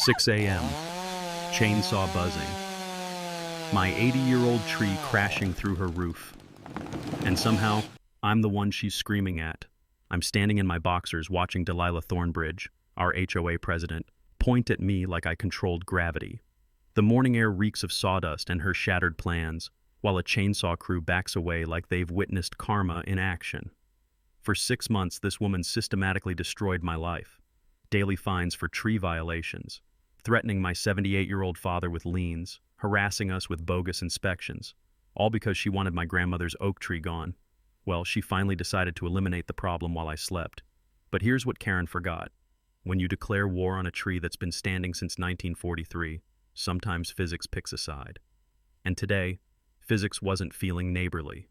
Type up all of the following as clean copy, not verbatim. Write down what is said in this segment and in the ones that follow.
6 a.m. Chainsaw buzzing. My 80-year-old tree crashing through her roof. And somehow, I'm the one she's screaming at. I'm standing in my boxers watching Delilah Thornbridge, our HOA president, point at me like I controlled gravity. The morning air reeks of sawdust and her shattered plans, while a chainsaw crew backs away like they've witnessed karma in action. For 6 months, this woman systematically destroyed my life. Daily fines for tree violations, threatening my 78-year-old father with liens, harassing us with bogus inspections, all because she wanted my grandmother's oak tree gone. Well, she finally decided to eliminate the problem while I slept. But here's what Karen forgot. When you declare war on a tree that's been standing since 1943, sometimes physics picks a side. And today, physics wasn't feeling neighborly.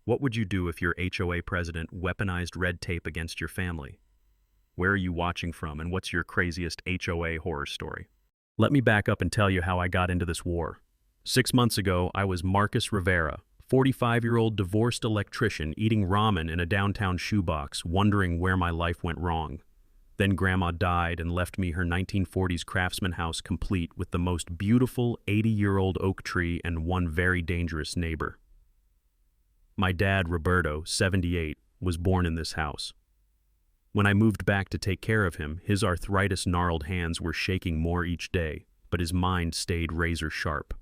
What would you do if your HOA president weaponized red tape against your family? Where are you watching from, and what's your craziest HOA horror story? Let me back up and tell you how I got into this war. 6 months ago, I was Marcus Rivera, 45-year-old divorced electrician eating ramen in a downtown shoebox, wondering where my life went wrong. Then Grandma died and left me her 1940s craftsman house complete with the most beautiful 80-year-old oak tree and one very dangerous neighbor. My dad, Roberto, 78, was born in this house. When I moved back to take care of him, his arthritis-gnarled hands were shaking more each day, but his mind stayed razor sharp.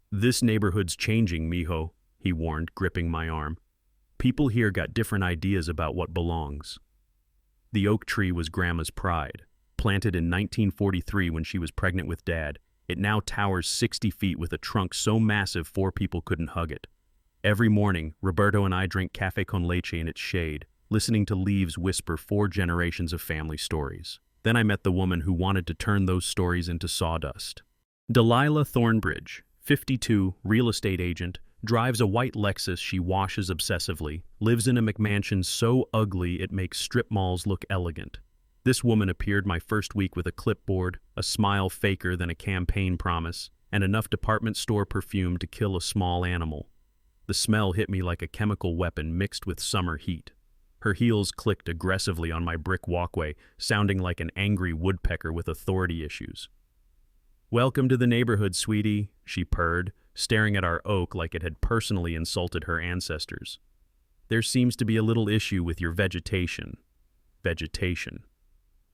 "This neighborhood's changing, mijo," he warned, gripping my arm. "People here got different ideas about what belongs." The oak tree was Grandma's pride. Planted in 1943 when she was pregnant with Dad, it now towers 60 feet with a trunk so massive 4 people couldn't hug it. Every morning, Roberto and I drink café con leche in its shade, listening to leaves whisper 4 generations of family stories. Then I met the woman who wanted to turn those stories into sawdust. Delilah Thornbridge, 52, real estate agent, drives a white Lexus she washes obsessively, lives in a McMansion so ugly it makes strip malls look elegant. This woman appeared my first week with a clipboard, a smile faker than a campaign promise, and enough department store perfume to kill a small animal. The smell hit me like a chemical weapon mixed with summer heat. Her heels clicked aggressively on my brick walkway, sounding like an angry woodpecker with authority issues. "Welcome to the neighborhood, sweetie," she purred, staring at our oak like it had personally insulted her ancestors. "There seems to be a little issue with your vegetation." Vegetation.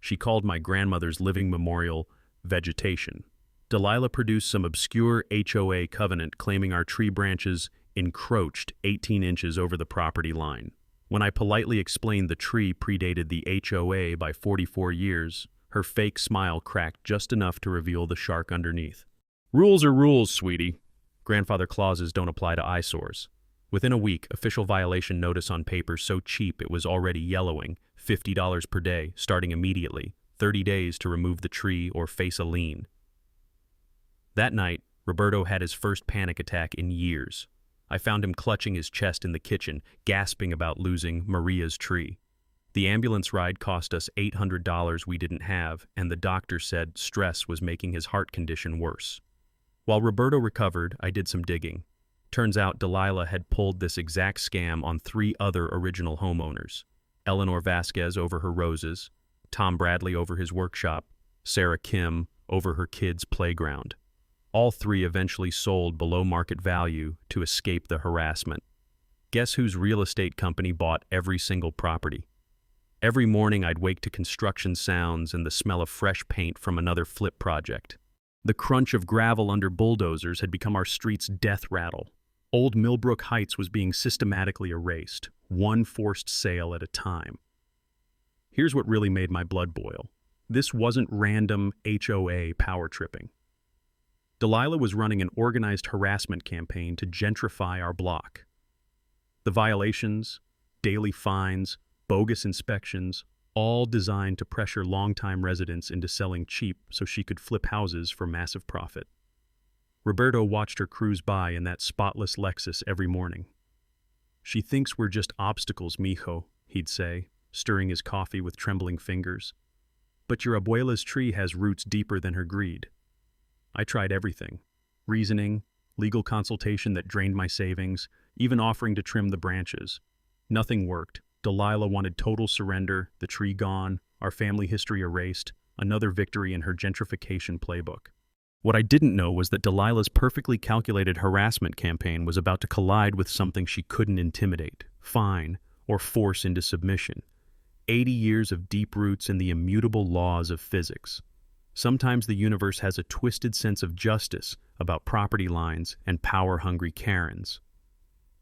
She called my grandmother's living memorial vegetation. Delilah produced some obscure HOA covenant claiming our tree branches encroached 18 inches over the property line. When I politely explained the tree predated the HOA by 44 years, her fake smile cracked just enough to reveal the shark underneath. "Rules are rules, sweetie. Grandfather clauses don't apply to eyesores." Within a week, official violation notice on paper so cheap it was already yellowing, $50 per day, starting immediately, 30 days to remove the tree or face a lien. That night, Roberto had his first panic attack in years. I found him clutching his chest in the kitchen, gasping about losing Maria's tree. The ambulance ride cost us $800 we didn't have, and the doctor said stress was making his heart condition worse. While Roberto recovered, I did some digging. Turns out Delilah had pulled this exact scam on 3 other original homeowners. Eleanor Vasquez over her roses, Tom Bradley over his workshop, Sarah Kim over her kids' playground. All 3 eventually sold below market value to escape the harassment. Guess whose real estate company bought every single property? Every morning I'd wake to construction sounds and the smell of fresh paint from another flip project. The crunch of gravel under bulldozers had become our street's death rattle. Old Millbrook Heights was being systematically erased, one forced sale at a time. Here's what really made my blood boil. This wasn't random HOA power tripping. Delilah was running an organized harassment campaign to gentrify our block. The violations, daily fines, bogus inspections, all designed to pressure longtime residents into selling cheap so she could flip houses for massive profit. Roberto watched her cruise by in that spotless Lexus every morning. "She thinks we're just obstacles, mijo," he'd say, stirring his coffee with trembling fingers. "But your abuela's tree has roots deeper than her greed." I tried everything. Reasoning, legal consultation that drained my savings, even offering to trim the branches. Nothing worked. Delilah wanted total surrender, the tree gone, our family history erased, another victory in her gentrification playbook. What I didn't know was that Delilah's perfectly calculated harassment campaign was about to collide with something she couldn't intimidate, fine, or force into submission. 80 years of deep roots in the immutable laws of physics. Sometimes the universe has a twisted sense of justice about property lines and power-hungry Karens.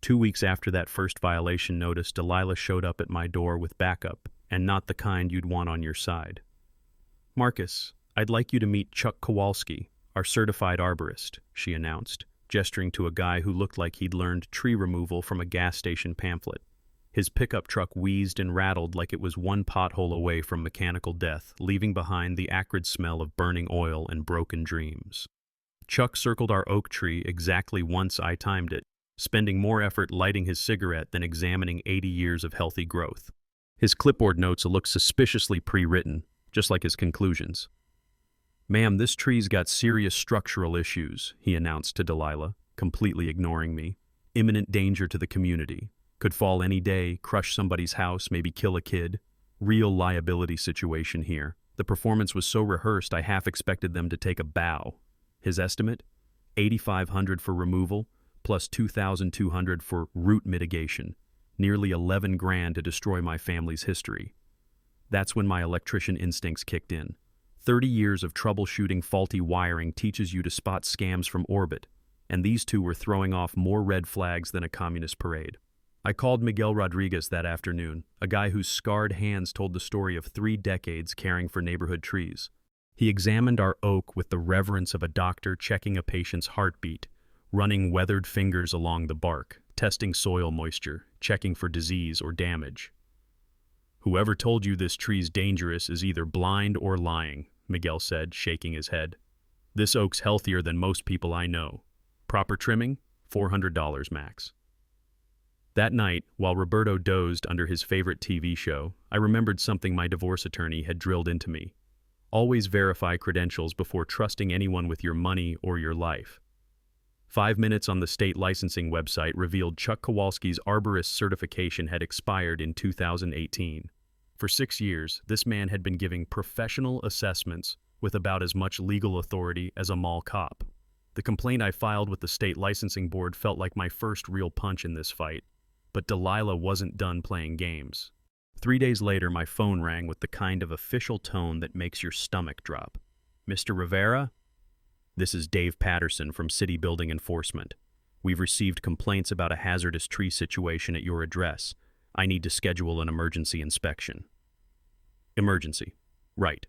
2 weeks after that first violation notice, Delilah showed up at my door with backup, and not the kind you'd want on your side. "Marcus, I'd like you to meet Chuck Kowalski, our certified arborist," she announced, gesturing to a guy who looked like he'd learned tree removal from a gas station pamphlet. His pickup truck wheezed and rattled like it was one pothole away from mechanical death, leaving behind the acrid smell of burning oil and broken dreams. Chuck circled our oak tree exactly once I timed it, spending more effort lighting his cigarette than examining 80 years of healthy growth. His clipboard notes looked suspiciously pre-written, just like his conclusions. "Ma'am, this tree's got serious structural issues," he announced to Delilah, completely ignoring me. "Imminent danger to the community. Could fall any day, crush somebody's house, maybe kill a kid. Real liability situation here. The performance was so rehearsed I half expected them to take a bow." His estimate? $8,500 for removal, plus $2,200 for root mitigation. Nearly 11 grand to destroy my family's history. That's when my electrician instincts kicked in. 30 years of troubleshooting faulty wiring teaches you to spot scams from orbit, and these two were throwing off more red flags than a communist parade. I called Miguel Rodriguez that afternoon, a guy whose scarred hands told the story of 3 decades caring for neighborhood trees. He examined our oak with the reverence of a doctor checking a patient's heartbeat, running weathered fingers along the bark, testing soil moisture, checking for disease or damage. "Whoever told you this tree's dangerous is either blind or lying," Miguel said, shaking his head. "This oak's healthier than most people I know. Proper trimming? $400 max." That night, while Roberto dozed under his favorite TV show, I remembered something my divorce attorney had drilled into me. Always verify credentials before trusting anyone with your money or your life. 5 minutes on the state licensing website revealed Chuck Kowalski's arborist certification had expired in 2018. For 6 years, this man had been giving professional assessments with about as much legal authority as a mall cop. The complaint I filed with the state licensing board felt like my first real punch in this fight, but Delilah wasn't done playing games. 3 days later, my phone rang with the kind of official tone that makes your stomach drop. "Mr. Rivera? This is Dave Patterson from City Building Enforcement. We've received complaints about a hazardous tree situation at your address. I need to schedule an emergency inspection." Emergency. Right.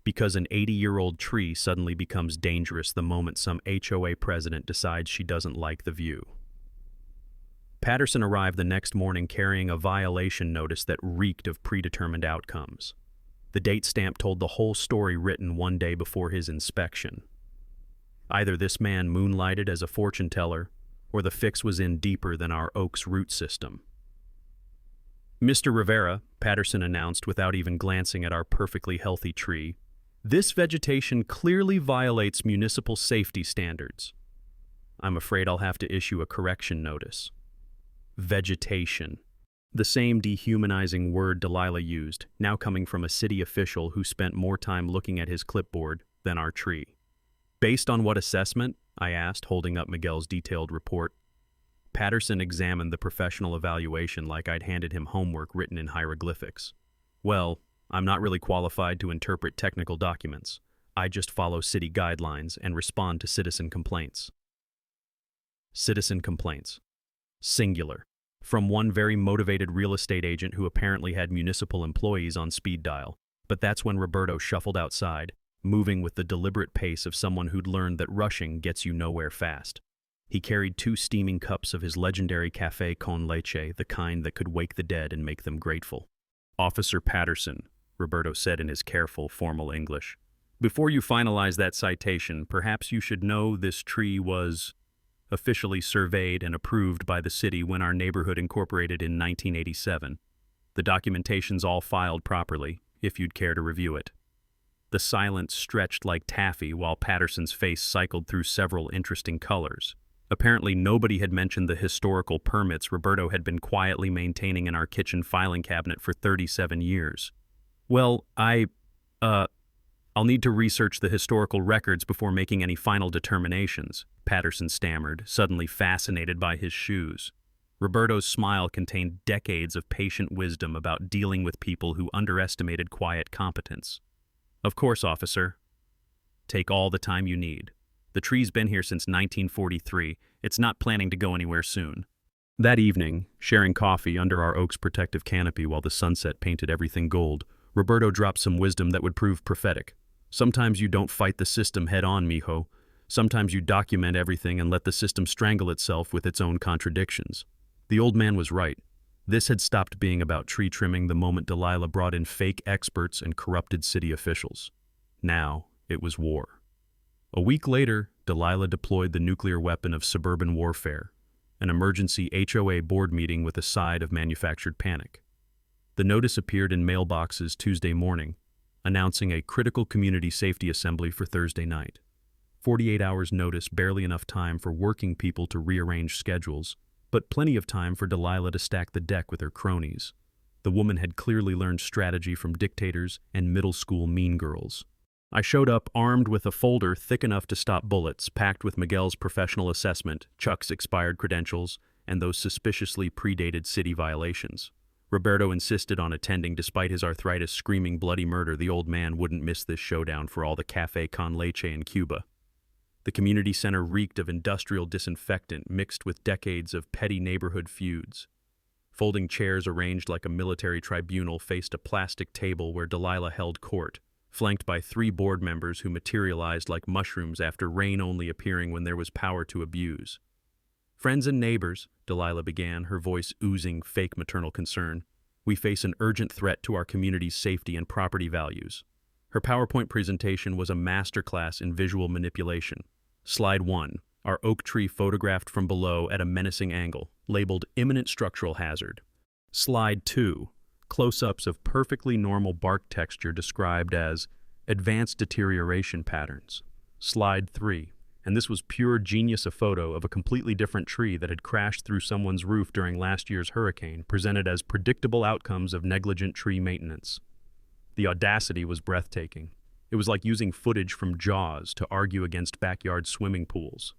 Because an 80-year-old tree suddenly becomes dangerous the moment some HOA president decides she doesn't like the view. Patterson arrived the next morning carrying a violation notice that reeked of predetermined outcomes. The date stamp told the whole story written one day before his inspection. Either this man moonlighted as a fortune teller, or the fix was in deeper than our oak's root system. "Mr. Rivera," Patterson announced without even glancing at our perfectly healthy tree, "this vegetation clearly violates municipal safety standards. I'm afraid I'll have to issue a correction notice." Vegetation. The same dehumanizing word Delilah used, now coming from a city official who spent more time looking at his clipboard than our tree. "Based on what assessment?" I asked, holding up Miguel's detailed report. Patterson examined the professional evaluation like I'd handed him homework written in hieroglyphics. "Well, I'm not really qualified to interpret technical documents. I just follow city guidelines and respond to citizen complaints." Citizen complaints. Singular. From one very motivated real estate agent who apparently had municipal employees on speed dial. But that's when Roberto shuffled outside, moving with the deliberate pace of someone who'd learned that rushing gets you nowhere fast. He carried 2 steaming cups of his legendary café con leche, the kind that could wake the dead and make them grateful. "Officer Patterson," Roberto said in his careful, formal English, "before you finalize that citation, perhaps you should know this tree was officially surveyed and approved by the city when our neighborhood incorporated in 1987. The documentation's all filed properly, if you'd care to review it." The silence stretched like taffy while Patterson's face cycled through several interesting colors. Apparently nobody had mentioned the historical permits Roberto had been quietly maintaining in our kitchen filing cabinet for 37 years. "Well, I'll need to research the historical records before making any final determinations, Patterson stammered, suddenly fascinated by his shoes. Roberto's smile contained decades of patient wisdom about dealing with people who underestimated quiet competence. Of course, officer. Take all the time you need. The tree's been here since 1943. It's not planning to go anywhere soon. That evening, sharing coffee under our oak's protective canopy while the sunset painted everything gold, Roberto dropped some wisdom that would prove prophetic. Sometimes you don't fight the system head-on, mijo. Sometimes you document everything and let the system strangle itself with its own contradictions. The old man was right. This had stopped being about tree trimming the moment Delilah brought in fake experts and corrupted city officials. Now, it was war. A week later, Delilah deployed the nuclear weapon of suburban warfare, an emergency HOA board meeting with a side of manufactured panic. The notice appeared in mailboxes Tuesday morning, announcing a critical community safety assembly for Thursday night. 48 hours notice, barely enough time for working people to rearrange schedules, but plenty of time for Delilah to stack the deck with her cronies. The woman had clearly learned strategy from dictators and middle school mean girls. I showed up armed with a folder thick enough to stop bullets, packed with Miguel's professional assessment, Chuck's expired credentials, and those suspiciously predated city violations. Roberto insisted on attending despite his arthritis screaming bloody murder. The old man wouldn't miss this showdown for all the café con leche in Cuba. The community center reeked of industrial disinfectant mixed with decades of petty neighborhood feuds. Folding chairs arranged like a military tribunal faced a plastic table where Delilah held court, flanked by 3 board members who materialized like mushrooms after rain only appearing when there was power to abuse. Friends and neighbors, Delilah began, her voice oozing fake maternal concern, we face an urgent threat to our community's safety and property values. Her PowerPoint presentation was a masterclass in visual manipulation. Slide 1, our oak tree photographed from below at a menacing angle, labeled imminent structural hazard. Slide 2, close-ups of perfectly normal bark texture described as advanced deterioration patterns. Slide 3, and this was pure genius, a photo of a completely different tree that had crashed through someone's roof during last year's hurricane, presented as predictable outcomes of negligent tree maintenance. The audacity was breathtaking. It was like using footage from Jaws to argue against backyard swimming pools.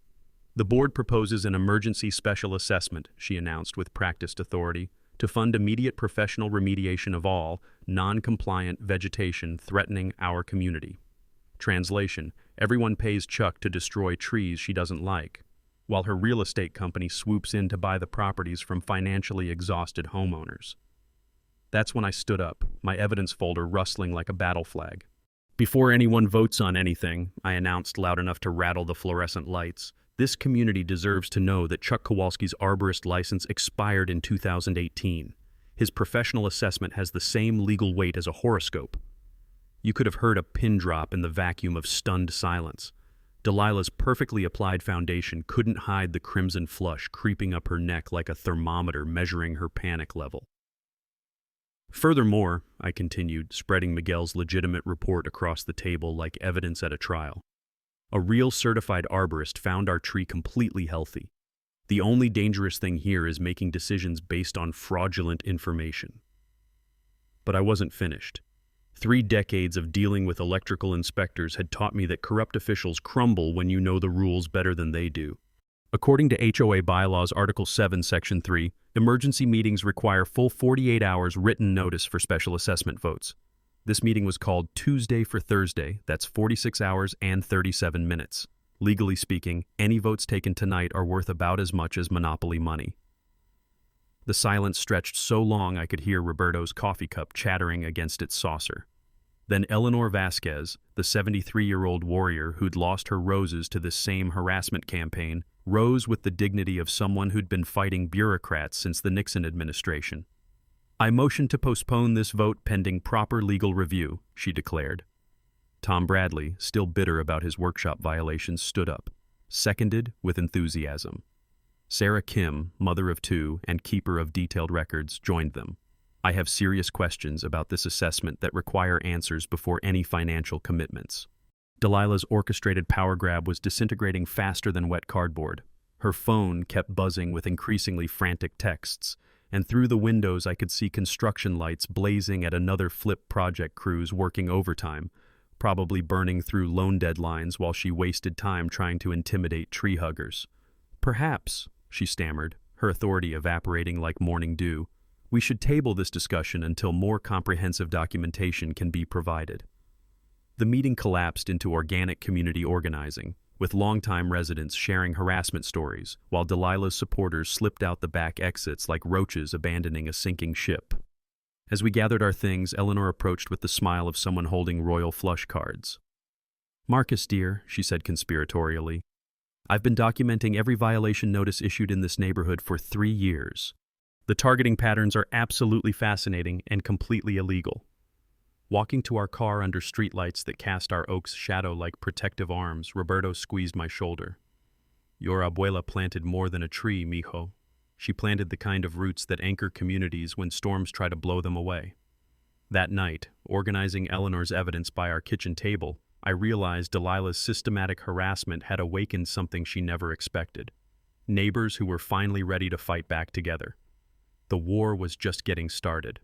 The board proposes an emergency special assessment, she announced with practiced authority, to fund immediate professional remediation of all non-compliant vegetation threatening our community. Translation: everyone pays Chuck to destroy trees she doesn't like, while her real estate company swoops in to buy the properties from financially exhausted homeowners. That's when I stood up, my evidence folder rustling like a battle flag. Before anyone votes on anything, I announced loud enough to rattle the fluorescent lights, this community deserves to know that Chuck Kowalski's arborist license expired in 2018. His professional assessment has the same legal weight as a horoscope. You could have heard a pin drop in the vacuum of stunned silence. Delilah's perfectly applied foundation couldn't hide the crimson flush creeping up her neck like a thermometer measuring her panic level. Furthermore, I continued, spreading Miguel's legitimate report across the table like evidence at a trial. A real certified arborist found our tree completely healthy. The only dangerous thing here is making decisions based on fraudulent information. But I wasn't finished. 3 decades of dealing with electrical inspectors had taught me that corrupt officials crumble when you know the rules better than they do. According to HOA Bylaws Article 7, Section 3, emergency meetings require full 48 hours written notice for special assessment votes. This meeting was called Tuesday for Thursday, that's 46 hours and 37 minutes. Legally speaking, any votes taken tonight are worth about as much as Monopoly money. The silence stretched so long I could hear Roberto's coffee cup chattering against its saucer. Then Eleanor Vasquez, the 73-year-old warrior who'd lost her roses to this same harassment campaign, rose with the dignity of someone who'd been fighting bureaucrats since the Nixon administration. I motion to postpone this vote pending proper legal review, she declared. Tom Bradley, still bitter about his workshop violations, stood up, seconded with enthusiasm. Sarah Kim, mother of 2 and keeper of detailed records, joined them. I have serious questions about this assessment that require answers before any financial commitments. Delilah's orchestrated power grab was disintegrating faster than wet cardboard. Her phone kept buzzing with increasingly frantic texts, and through the windows I could see construction lights blazing at another flip project crews working overtime, probably burning through loan deadlines while she wasted time trying to intimidate tree huggers. "Perhaps," she stammered, her authority evaporating like morning dew, "we should table this discussion until more comprehensive documentation can be provided." The meeting collapsed into organic community organizing, with longtime residents sharing harassment stories, while Delilah's supporters slipped out the back exits like roaches abandoning a sinking ship. As we gathered our things, Eleanor approached with the smile of someone holding royal flush cards. "Marcus, dear," she said conspiratorially, "I've been documenting every violation notice issued in this neighborhood for 3 years. The targeting patterns are absolutely fascinating and completely illegal." Walking to our car under streetlights that cast our oak's shadow like protective arms, Roberto squeezed my shoulder. "Your abuela planted more than a tree, mijo. She planted the kind of roots that anchor communities when storms try to blow them away." That night, organizing Eleanor's evidence by our kitchen table, I realized Delilah's systematic harassment had awakened something she never expected. Neighbors who were finally ready to fight back together. The war was just getting started.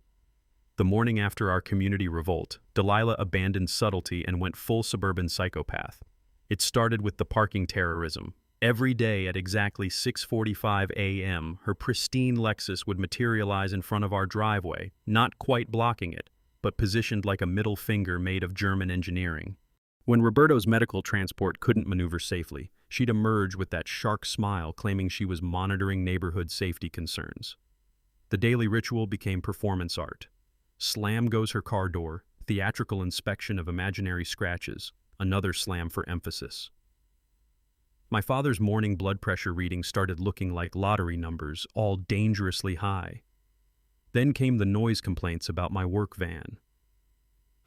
The morning after our community revolt, Delilah abandoned subtlety and went full suburban psychopath. It started with the parking terrorism. Every day at exactly 6:45 a.m., her pristine Lexus would materialize in front of our driveway, not quite blocking it, but positioned like a middle finger made of German engineering. When Roberto's medical transport couldn't maneuver safely, she'd emerge with that shark smile claiming she was monitoring neighborhood safety concerns. The daily ritual became performance art. Slam goes her car door, theatrical inspection of imaginary scratches, another slam for emphasis. My father's morning blood pressure reading started looking like lottery numbers, all dangerously high. Then came the noise complaints about my work van.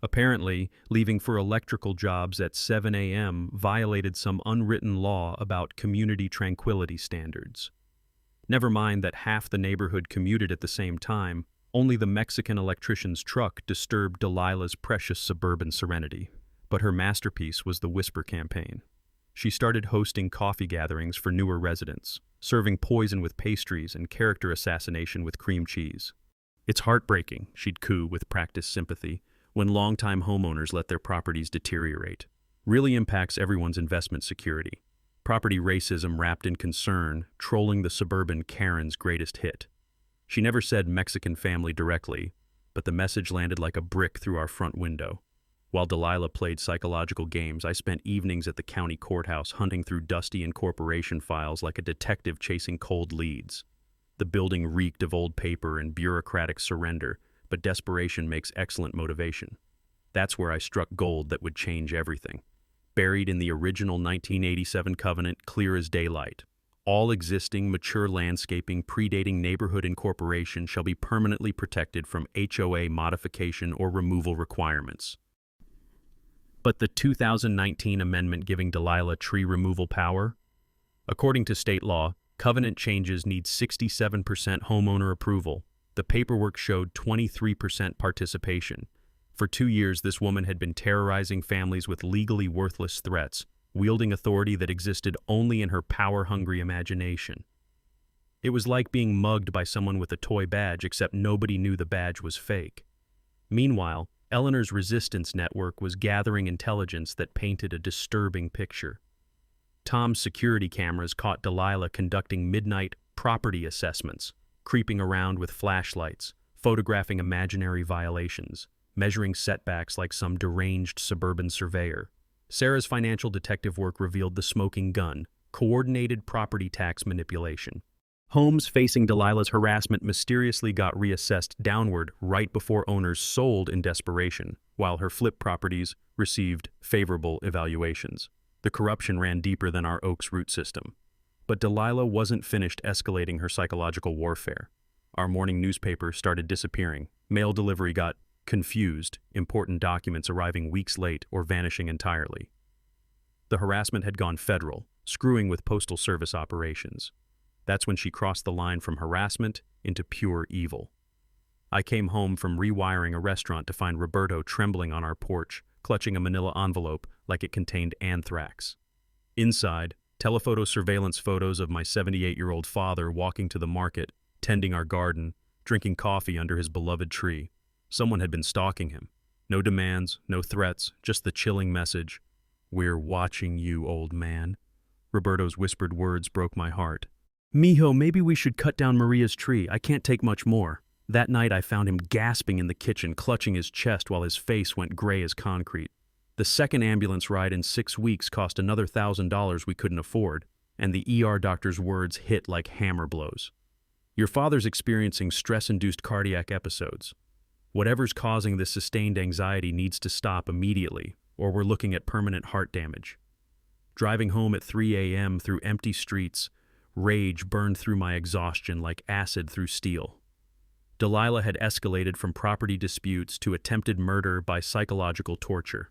Apparently, leaving for electrical jobs at 7 a.m. violated some unwritten law about community tranquility standards. Never mind that half the neighborhood commuted at the same time, only the Mexican electrician's truck disturbed Delilah's precious suburban serenity. But her masterpiece was the Whisper campaign. She started hosting coffee gatherings for newer residents, serving poison with pastries and character assassination with cream cheese. "It's heartbreaking," she'd coo with practiced sympathy, "when longtime homeowners let their properties deteriorate. Really impacts everyone's investment security. Property racism wrapped in concern, trolling the suburban Karen's greatest hit." She never said Mexican family directly, but the message landed like a brick through our front window. While Delilah played psychological games, I spent evenings at the county courthouse hunting through dusty incorporation files like a detective chasing cold leads. The building reeked of old paper and bureaucratic surrender, but desperation makes excellent motivation. That's where I struck gold that would change everything. Buried in the original 1987 covenant, clear as daylight. All existing mature landscaping predating neighborhood incorporation shall be permanently protected from HOA modification or removal requirements. But the 2019 amendment giving Delilah tree removal power? According to state law, covenant changes need 67% homeowner approval. The paperwork showed 23% participation. For 2 years, this woman had been terrorizing families with legally worthless threats, wielding authority that existed only in her power-hungry imagination. It was like being mugged by someone with a toy badge, except nobody knew the badge was fake. Meanwhile, Eleanor's resistance network was gathering intelligence that painted a disturbing picture. Tom's security cameras caught Delilah conducting midnight property assessments, creeping around with flashlights, photographing imaginary violations, measuring setbacks like some deranged suburban surveyor. Sarah's financial detective work revealed the smoking gun, coordinated property tax manipulation. Homes facing Delilah's harassment mysteriously got reassessed downward right before owners sold in desperation, while her flip properties received favorable evaluations. The corruption ran deeper than our Oak's root system. But Delilah wasn't finished escalating her psychological warfare. Our morning newspaper started disappearing. Mail delivery got confused, important documents arriving weeks late or vanishing entirely. The harassment had gone federal, screwing with Postal Service operations. That's when she crossed the line from harassment into pure evil. I came home from rewiring a restaurant to find Roberto trembling on our porch, clutching a manila envelope like it contained anthrax. Inside, telephoto surveillance photos of my 78-year-old father walking to the market, tending our garden, drinking coffee under his beloved tree. Someone had been stalking him. No demands, no threats, just the chilling message. "We're watching you, old man." Roberto's whispered words broke my heart. "Mijo, maybe we should cut down Maria's tree. I can't take much more." That night I found him gasping in the kitchen, clutching his chest while his face went gray as concrete. The second ambulance ride in 6 weeks cost another $1,000 we couldn't afford, and the ER doctor's words hit like hammer blows. "Your father's experiencing stress-induced cardiac episodes. Whatever's causing this sustained anxiety needs to stop immediately, or we're looking at permanent heart damage." Driving home at 3 a.m. through empty streets, rage burned through my exhaustion like acid through steel. Delilah had escalated from property disputes to attempted murder by psychological torture.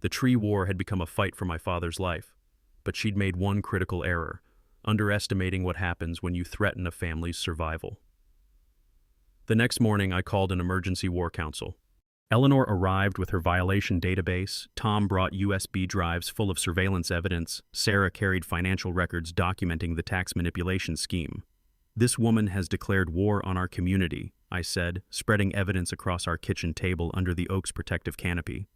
The tree war had become a fight for my father's life, but she'd made one critical error, underestimating what happens when you threaten a family's survival. The next morning, I called an emergency war council. Eleanor arrived with her violation database, Tom brought USB drives full of surveillance evidence, Sarah carried financial records documenting the tax manipulation scheme. "This woman has declared war on our community," I said, spreading evidence across our kitchen table under the oak's protective canopy.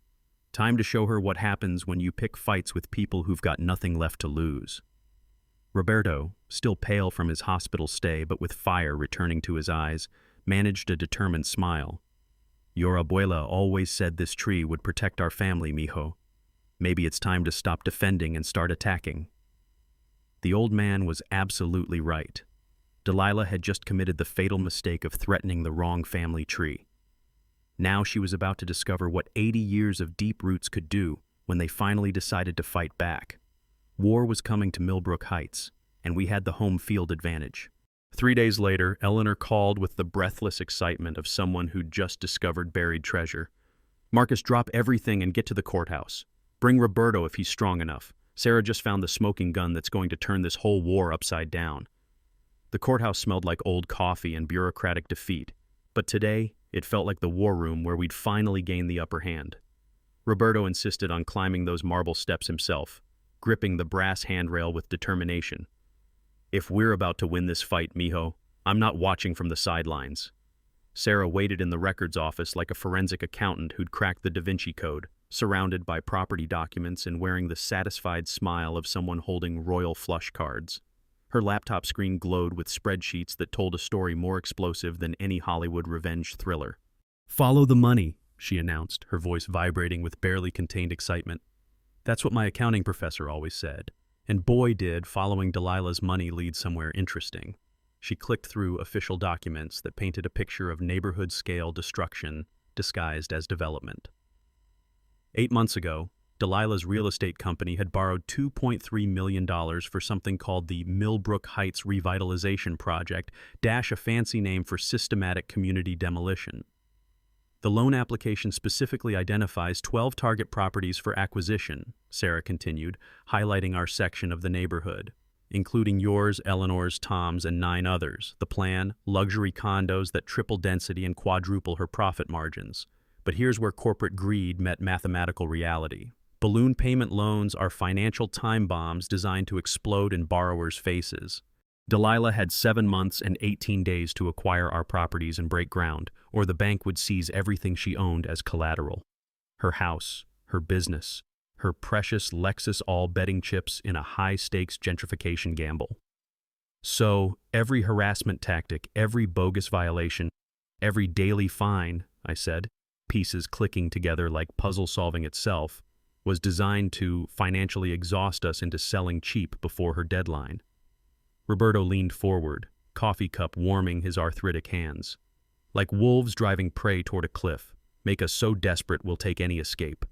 "Time to show her what happens when you pick fights with people who've got nothing left to lose." Roberto, still pale from his hospital stay but with fire returning to his eyes, managed a determined smile. "Your abuela always said this tree would protect our family, mijo. Maybe it's time to stop defending and start attacking." The old man was absolutely right. Delilah had just committed the fatal mistake of threatening the wrong family tree. Now she was about to discover what 80 years of deep roots could do when they finally decided to fight back. War was coming to Millbrook Heights, and we had the home field advantage. 3 days later, Eleanor called with the breathless excitement of someone who'd just discovered buried treasure. "Marcus, drop everything and get to the courthouse. Bring Roberto if he's strong enough. Sarah just found the smoking gun that's going to turn this whole war upside down." The courthouse smelled like old coffee and bureaucratic defeat, but today it felt like the war room where we'd finally gained the upper hand. Roberto insisted on climbing those marble steps himself, gripping the brass handrail with determination. "If we're about to win this fight, mijo, I'm not watching from the sidelines." Sarah waited in the records office like a forensic accountant who'd cracked the Da Vinci Code, surrounded by property documents and wearing the satisfied smile of someone holding royal flush cards. Her laptop screen glowed with spreadsheets that told a story more explosive than any Hollywood revenge thriller. "Follow the money," she announced, her voice vibrating with barely contained excitement. "That's what my accounting professor always said. And boy did following Delilah's money lead somewhere interesting." She clicked through official documents that painted a picture of neighborhood-scale destruction disguised as development. 8 months ago, Delilah's real estate company had borrowed $2.3 million for something called the Millbrook Heights Revitalization Project, a fancy name for systematic community demolition. The loan application specifically identifies 12 target properties for acquisition, Sarah continued, highlighting our section of the neighborhood, including yours, Eleanor's, Tom's, and 9 others. The plan, luxury condos that triple density and quadruple her profit margins. But here's where corporate greed met mathematical reality. Balloon payment loans are financial time bombs designed to explode in borrowers' faces. Delilah had 7 months and 18 days to acquire our properties and break ground, or the bank would seize everything she owned as collateral. Her house, her business, her precious Lexus all betting chips in a high-stakes gentrification gamble. So, every harassment tactic, every bogus violation, every daily fine, I said, pieces clicking together like puzzle solving itself, was designed to financially exhaust us into selling cheap before her deadline. Roberto leaned forward, coffee cup warming his arthritic hands. "Like wolves driving prey toward a cliff, make us so desperate we'll take any escape."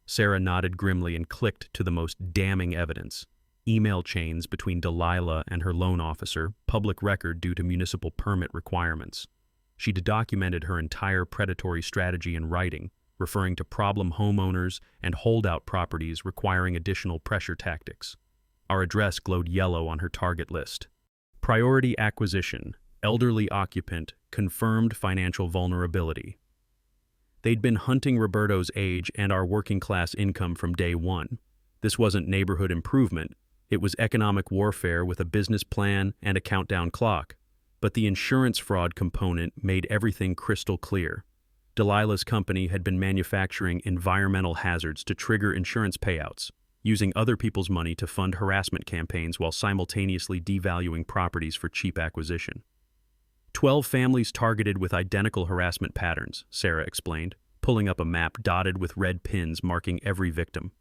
Sarah nodded grimly and clicked to the most damning evidence. Email chains between Delilah and her loan officer, public record due to municipal permit requirements. She'd documented her entire predatory strategy in writing, referring to problem homeowners and holdout properties requiring additional pressure tactics. Our address glowed yellow on her target list. Priority acquisition, elderly occupant, confirmed financial vulnerability. They'd been hunting Roberto's age and our working-class income from day one. This wasn't neighborhood improvement. It was economic warfare with a business plan and a countdown clock. But the insurance fraud component made everything crystal clear. Delilah's company had been manufacturing environmental hazards to trigger insurance payouts, using other people's money to fund harassment campaigns while simultaneously devaluing properties for cheap acquisition. 12 families targeted with identical harassment patterns, Sarah explained, pulling up a map dotted with red pins marking every victim.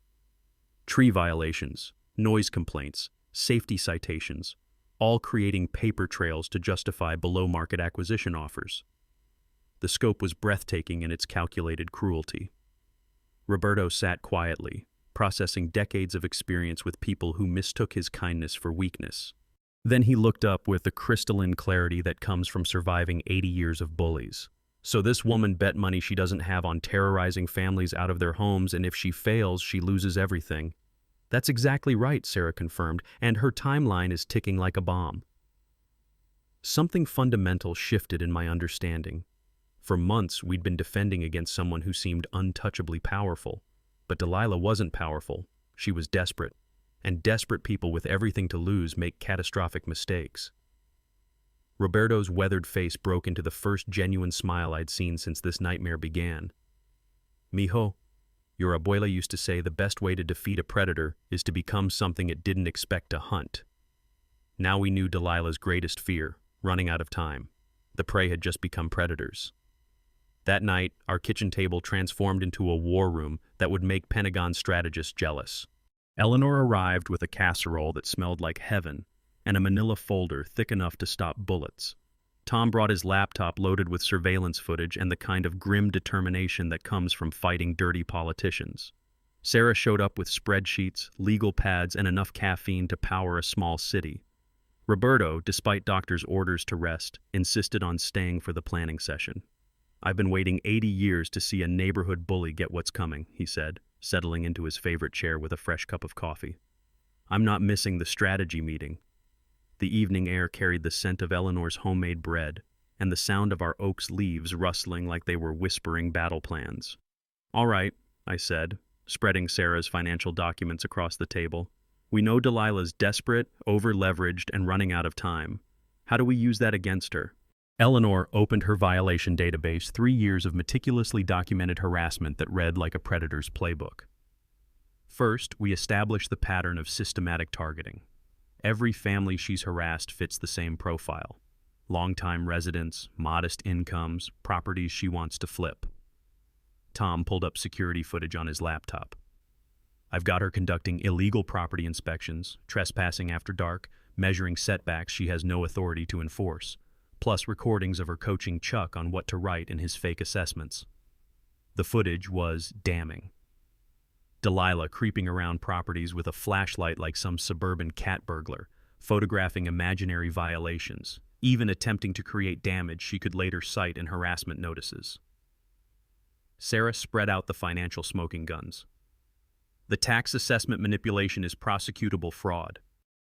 Tree violations, noise complaints, safety citations, all creating paper trails to justify below-market acquisition offers. The scope was breathtaking in its calculated cruelty. Roberto sat quietly, processing decades of experience with people who mistook his kindness for weakness. Then he looked up with the crystalline clarity that comes from surviving 80 years of bullies. So this woman bet money she doesn't have on terrorizing families out of their homes, and if she fails, she loses everything. That's exactly right, Sarah confirmed, and her timeline is ticking like a bomb. Something fundamental shifted in my understanding. For months, we'd been defending against someone who seemed untouchably powerful. But Delilah wasn't powerful. She was desperate. And desperate people with everything to lose make catastrophic mistakes. Roberto's weathered face broke into the first genuine smile I'd seen since this nightmare began. Mijo, your abuela used to say the best way to defeat a predator is to become something it didn't expect to hunt. Now we knew Delilah's greatest fear, running out of time. The prey had just become predators. That night, our kitchen table transformed into a war room that would make Pentagon strategists jealous. Eleanor arrived with a casserole that smelled like heaven and a manila folder thick enough to stop bullets. Tom brought his laptop loaded with surveillance footage and the kind of grim determination that comes from fighting dirty politicians. Sarah showed up with spreadsheets, legal pads, and enough caffeine to power a small city. Roberto, despite doctor's orders to rest, insisted on staying for the planning session. I've been waiting 80 years to see a neighborhood bully get what's coming, he said, settling into his favorite chair with a fresh cup of coffee. I'm not missing the strategy meeting. The evening air carried the scent of Eleanor's homemade bread and the sound of our oak's leaves rustling like they were whispering battle plans. All right, I said, spreading Sarah's financial documents across the table. We know Delilah's desperate, over-leveraged, and running out of time. How do we use that against her? Eleanor opened her violation database, 3 years of meticulously documented harassment that read like a predator's playbook. First, we established the pattern of systematic targeting. Every family she's harassed fits the same profile. Long-time residents, modest incomes, properties she wants to flip. Tom pulled up security footage on his laptop. I've got her conducting illegal property inspections, trespassing after dark, measuring setbacks she has no authority to enforce, plus recordings of her coaching Chuck on what to write in his fake assessments. The footage was damning. Delilah creeping around properties with a flashlight like some suburban cat burglar, photographing imaginary violations, even attempting to create damage she could later cite in harassment notices. Sarah spread out the financial smoking guns. The tax assessment manipulation is prosecutable fraud.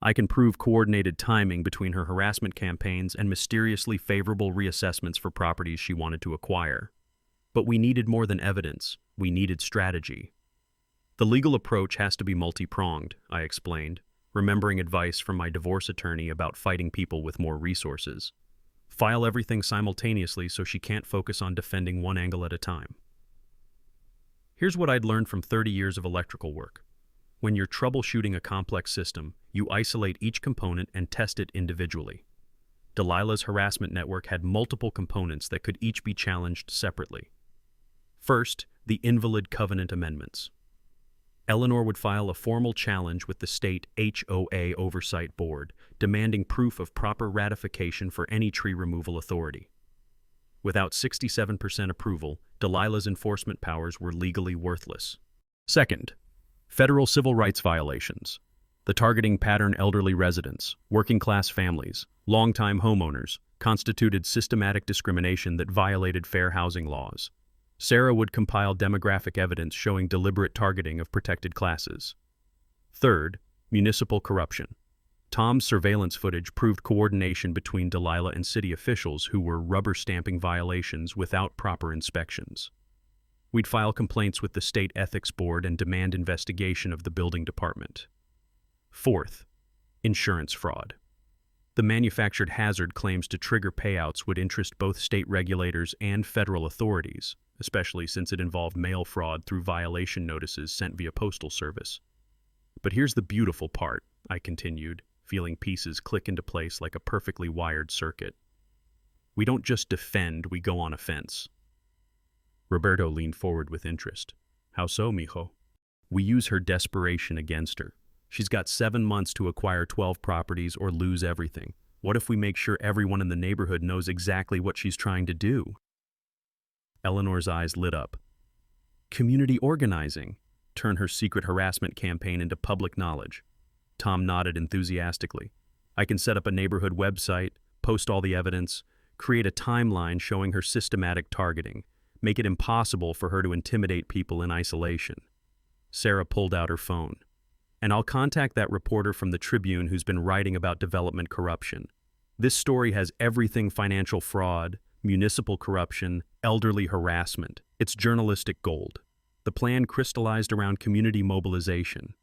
I can prove coordinated timing between her harassment campaigns and mysteriously favorable reassessments for properties she wanted to acquire. But we needed more than evidence. We needed strategy. The legal approach has to be multi-pronged, I explained, remembering advice from my divorce attorney about fighting people with more resources. File everything simultaneously so she can't focus on defending one angle at a time. Here's what I'd learned from 30 years of electrical work. When you're troubleshooting a complex system, you isolate each component and test it individually. Delilah's harassment network had multiple components that could each be challenged separately. First, the invalid covenant amendments. Eleanor would file a formal challenge with the state HOA Oversight Board, demanding proof of proper ratification for any tree removal authority. Without 67% approval, Delilah's enforcement powers were legally worthless. Second, federal civil rights violations. The targeting pattern elderly residents, working-class families, longtime homeowners, constituted systematic discrimination that violated fair housing laws. Sarah would compile demographic evidence showing deliberate targeting of protected classes. Third, municipal corruption. Tom's surveillance footage proved coordination between Delilah and city officials who were rubber-stamping violations without proper inspections. We'd file complaints with the state ethics board and demand investigation of the building department. Fourth, insurance fraud. The manufactured hazard claims to trigger payouts would interest both state regulators and federal authorities, especially since it involved mail fraud through violation notices sent via postal service. But here's the beautiful part, I continued, feeling pieces click into place like a perfectly wired circuit. We don't just defend, we go on offense. Roberto leaned forward with interest. How so, mijo? We use her desperation against her. She's got 7 months to acquire 12 properties or lose everything. What if we make sure everyone in the neighborhood knows exactly what she's trying to do? Eleanor's eyes lit up. Community organizing. Turn her secret harassment campaign into public knowledge. Tom nodded enthusiastically. I can set up a neighborhood website, post all the evidence, create a timeline showing her systematic targeting, make it impossible for her to intimidate people in isolation. Sarah pulled out her phone. And I'll contact that reporter from the Tribune who's been writing about development corruption. This story has everything financial fraud, municipal corruption, elderly harassment. It's journalistic gold. The plan crystallized around community mobilization.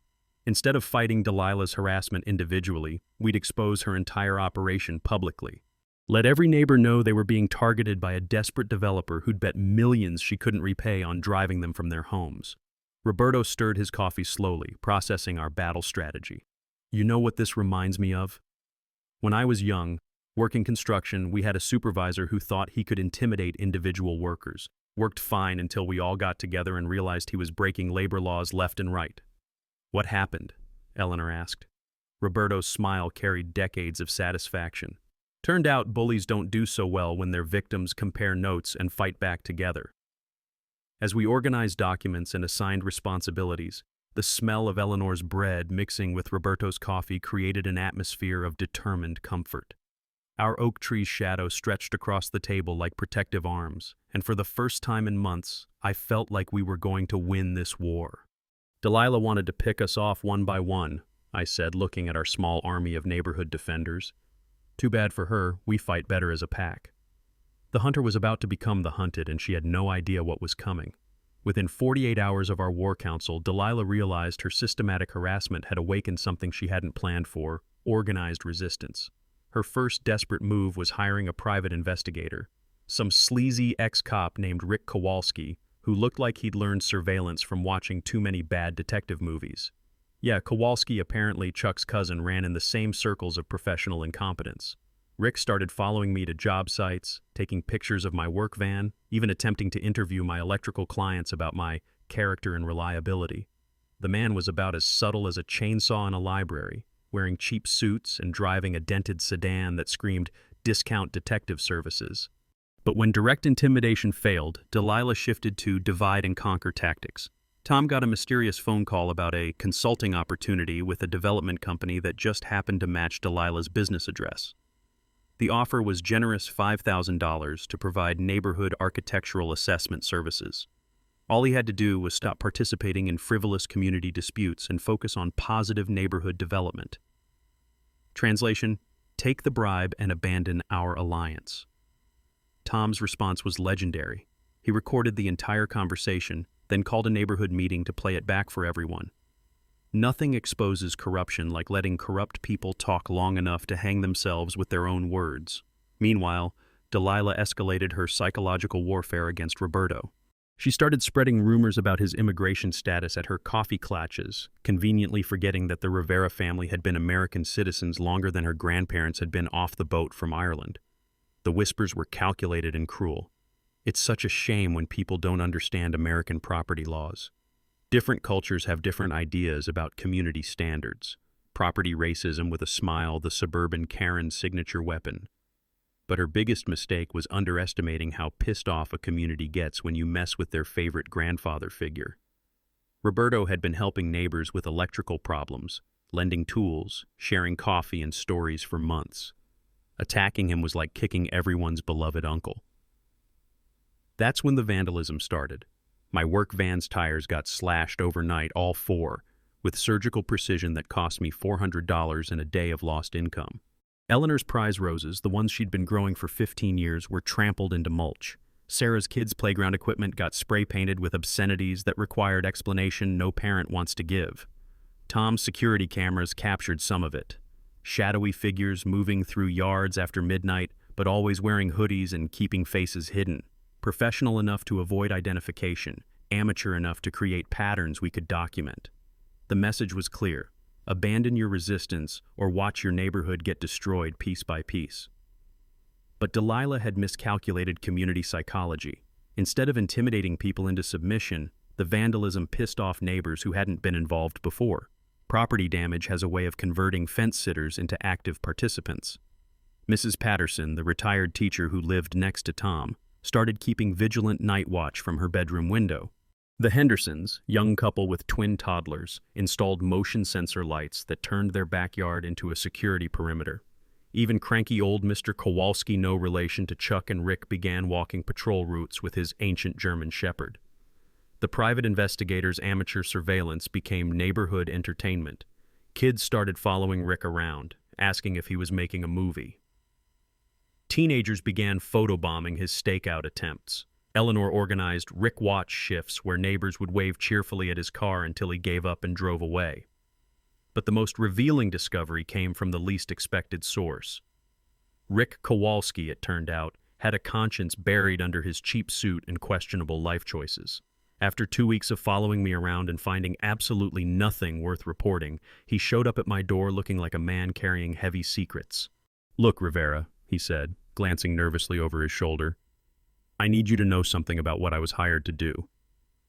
Instead of fighting Delilah's harassment individually, we'd expose her entire operation publicly. Let every neighbor know they were being targeted by a desperate developer who'd bet millions she couldn't repay on driving them from their homes. Roberto stirred his coffee slowly, processing our battle strategy. You know what this reminds me of? When I was young, working construction, we had a supervisor who thought he could intimidate individual workers. Worked fine until we all got together and realized he was breaking labor laws left and right. What happened? Eleanor asked. Roberto's smile carried decades of satisfaction. Turned out bullies don't do so well when their victims compare notes and fight back together. As we organized documents and assigned responsibilities, the smell of Eleanor's bread mixing with Roberto's coffee created an atmosphere of determined comfort. Our oak tree's shadow stretched across the table like protective arms, and for the first time in months, I felt like we were going to win this war. Delilah wanted to pick us off one by one, I said, looking at our small army of neighborhood defenders. Too bad for her, we fight better as a pack. The hunter was about to become the hunted, and she had no idea what was coming. Within 48 hours of our war council, Delilah realized her systematic harassment had awakened something she hadn't planned for: organized resistance. Her first desperate move was hiring a private investigator, some sleazy ex-cop named Rick Kowalski, who looked like he'd learned surveillance from watching too many bad detective movies. Yeah, Kowalski, apparently Chuck's cousin, ran in the same circles of professional incompetence. Rick started following me to job sites, taking pictures of my work van, even attempting to interview my electrical clients about my character and reliability. The man was about as subtle as a chainsaw in a library, wearing cheap suits and driving a dented sedan that screamed discount detective services. But when direct intimidation failed, Delilah shifted to divide and conquer tactics. Tom got a mysterious phone call about a consulting opportunity with a development company that just happened to match Delilah's business address. The offer was generous $5,000 to provide neighborhood architectural assessment services. All he had to do was stop participating in frivolous community disputes and focus on positive neighborhood development. Translation: take the bribe and abandon our alliance. Tom's response was legendary. He recorded the entire conversation, then called a neighborhood meeting to play it back for everyone. Nothing exposes corruption like letting corrupt people talk long enough to hang themselves with their own words. Meanwhile, Delilah escalated her psychological warfare against Roberto. She started spreading rumors about his immigration status at her coffee clutches, conveniently forgetting that the Rivera family had been American citizens longer than her grandparents had been off the boat from Ireland. The whispers were calculated and cruel. It's such a shame when people don't understand American property laws. Different cultures have different ideas about community standards. Property racism with a smile, the suburban Karen signature weapon. But her biggest mistake was underestimating how pissed off a community gets when you mess with their favorite grandfather figure. Roberto had been helping neighbors with electrical problems, lending tools, sharing coffee and stories for months. Attacking him was like kicking everyone's beloved uncle. That's when the vandalism started. My work van's tires got slashed overnight, all four, with surgical precision that cost me $400 and a day of lost income. Eleanor's prize roses, the ones she'd been growing for 15 years, were trampled into mulch. Sarah's kids' playground equipment got spray-painted with obscenities that required explanation no parent wants to give. Tom's security cameras captured some of it. shadowy figures moving through yards after midnight, but always wearing hoodies and keeping faces hidden. Professional enough to avoid identification, amateur enough to create patterns we could document. The message was clear: abandon your resistance or watch your neighborhood get destroyed piece by piece. But Delilah had miscalculated community psychology. Instead of intimidating people into submission, the vandalism pissed off neighbors who hadn't been involved before. Property damage has a way of converting fence sitters into active participants. Mrs. Patterson, the retired teacher who lived next to Tom, started keeping vigilant night watch from her bedroom window. The Hendersons, young couple with twin toddlers, installed motion sensor lights that turned their backyard into a security perimeter. Even cranky old Mr. Kowalski, no relation to Chuck and Rick, began walking patrol routes with his ancient German shepherd. The private investigators' amateur surveillance became neighborhood entertainment. Kids started following Rick around, asking if he was making a movie. Teenagers began photobombing his stakeout attempts. Eleanor organized Rick watch shifts where neighbors would wave cheerfully at his car until he gave up and drove away. But the most revealing discovery came from the least expected source. Rick Kowalski, it turned out, had a conscience buried under his cheap suit and questionable life choices. After 2 weeks of following me around and finding absolutely nothing worth reporting, he showed up at my door looking like a man carrying heavy secrets. "Look, Rivera," he said, glancing nervously over his shoulder, "I need you to know something about what I was hired to do."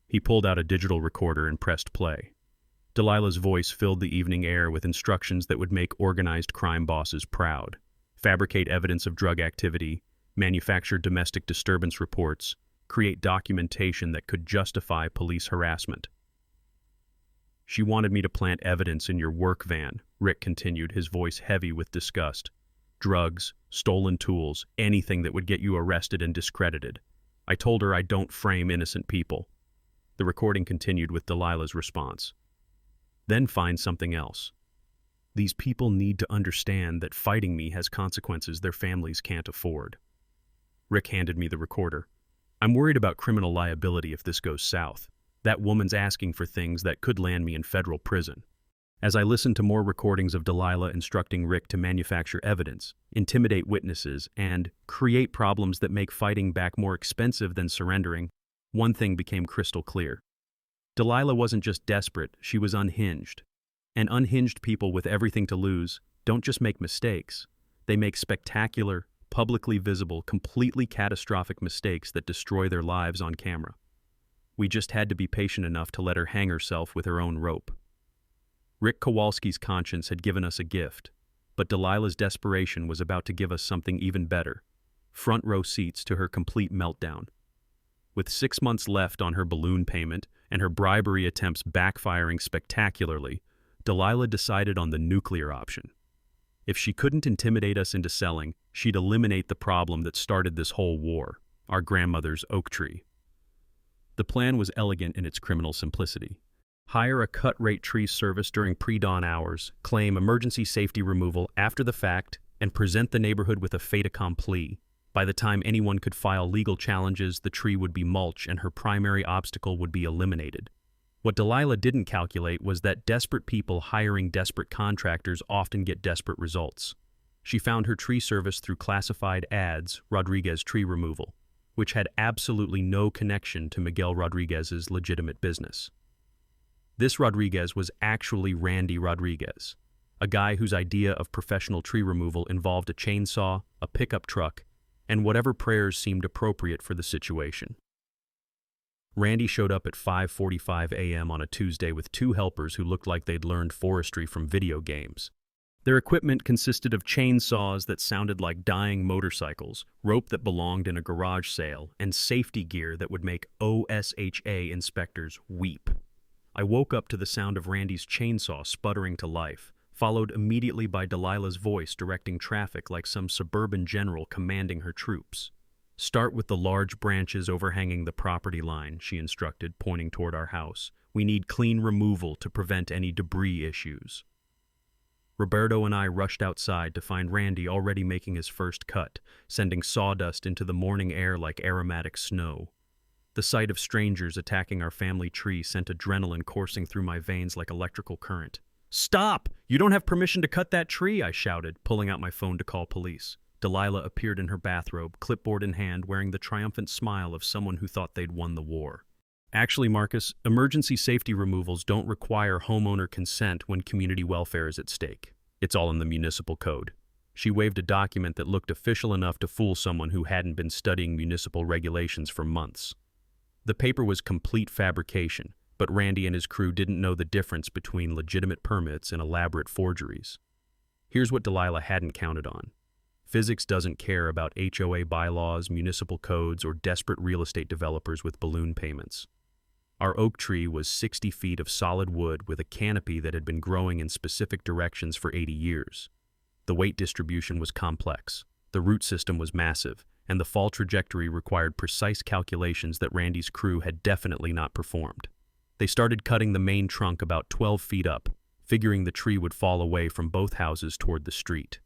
He pulled out a digital recorder and pressed play. Delilah's voice filled the evening air with instructions that would make organized crime bosses proud. Fabricate evidence of drug activity, manufacture domestic disturbance reports, create documentation that could justify police harassment. "She wanted me to plant evidence in your work van," Rick continued, his voice heavy with disgust. "Drugs, stolen tools, anything that would get you arrested and discredited. I told her I don't frame innocent people." The recording continued with Delilah's response. "Then find something else. These people need to understand that fighting me has consequences their families can't afford." Rick handed me the recorder. "I'm worried about criminal liability if this goes south. That woman's asking for things that could land me in federal prison." As I listened to more recordings of Delilah instructing Rick to manufacture evidence, intimidate witnesses, and create problems that make fighting back more expensive than surrendering, one thing became crystal clear. Delilah wasn't just desperate, she was unhinged. And unhinged people with everything to lose don't just make mistakes. They make spectacular, publicly visible, completely catastrophic mistakes that destroy their lives on camera. We just had to be patient enough to let her hang herself with her own rope. Rick Kowalski's conscience had given us a gift, but Delilah's desperation was about to give us something even better: front row seats to her complete meltdown. With 6 months left on her balloon payment and her bribery attempts backfiring spectacularly, Delilah decided on the nuclear option. If she couldn't intimidate us into selling, she'd eliminate the problem that started this whole war: our grandmother's oak tree. The plan was elegant in its criminal simplicity. Hire a cut-rate tree service during pre-dawn hours, claim emergency safety removal after the fact, and present the neighborhood with a fait accompli. By the time anyone could file legal challenges, the tree would be mulch and her primary obstacle would be eliminated. What Delilah didn't calculate was that desperate people hiring desperate contractors often get desperate results. She found her tree service through classified ads, Rodriguez Tree Removal, which had absolutely no connection to Miguel Rodriguez's legitimate business. This Rodriguez was actually Randy Rodriguez, a guy whose idea of professional tree removal involved a chainsaw, a pickup truck, and whatever prayers seemed appropriate for the situation. Randy showed up at 5:45 a.m. on a Tuesday with 2 helpers who looked like they'd learned forestry from video games. Their equipment consisted of chainsaws that sounded like dying motorcycles, rope that belonged in a garage sale, and safety gear that would make OSHA inspectors weep. I woke up to the sound of Randy's chainsaw sputtering to life, followed immediately by Delilah's voice directing traffic like some suburban general commanding her troops. "Start with the large branches overhanging the property line," she instructed, pointing toward our house. "We need clean removal to prevent any debris issues." Roberto and I rushed outside to find Randy already making his first cut, sending sawdust into the morning air like aromatic snow. The sight of strangers attacking our family tree sent adrenaline coursing through my veins like electrical current. "Stop! You don't have permission to cut that tree," I shouted, pulling out my phone to call police. Delilah appeared in her bathrobe, clipboard in hand, wearing the triumphant smile of someone who thought they'd won the war. "Actually, Marcus, emergency safety removals don't require homeowner consent when community welfare is at stake. It's all in the municipal code." She waved a document that looked official enough to fool someone who hadn't been studying municipal regulations for months. The paper was complete fabrication, but Randy and his crew didn't know the difference between legitimate permits and elaborate forgeries. Here's what Delilah hadn't counted on. Physics doesn't care about HOA bylaws, municipal codes, or desperate real estate developers with balloon payments. Our oak tree was 60 feet of solid wood with a canopy that had been growing in specific directions for 80 years. The weight distribution was complex, the root system was massive, and the fall trajectory required precise calculations that Randy's crew had definitely not performed. They started cutting the main trunk about 12 feet up, figuring the tree would fall away from both houses toward the street.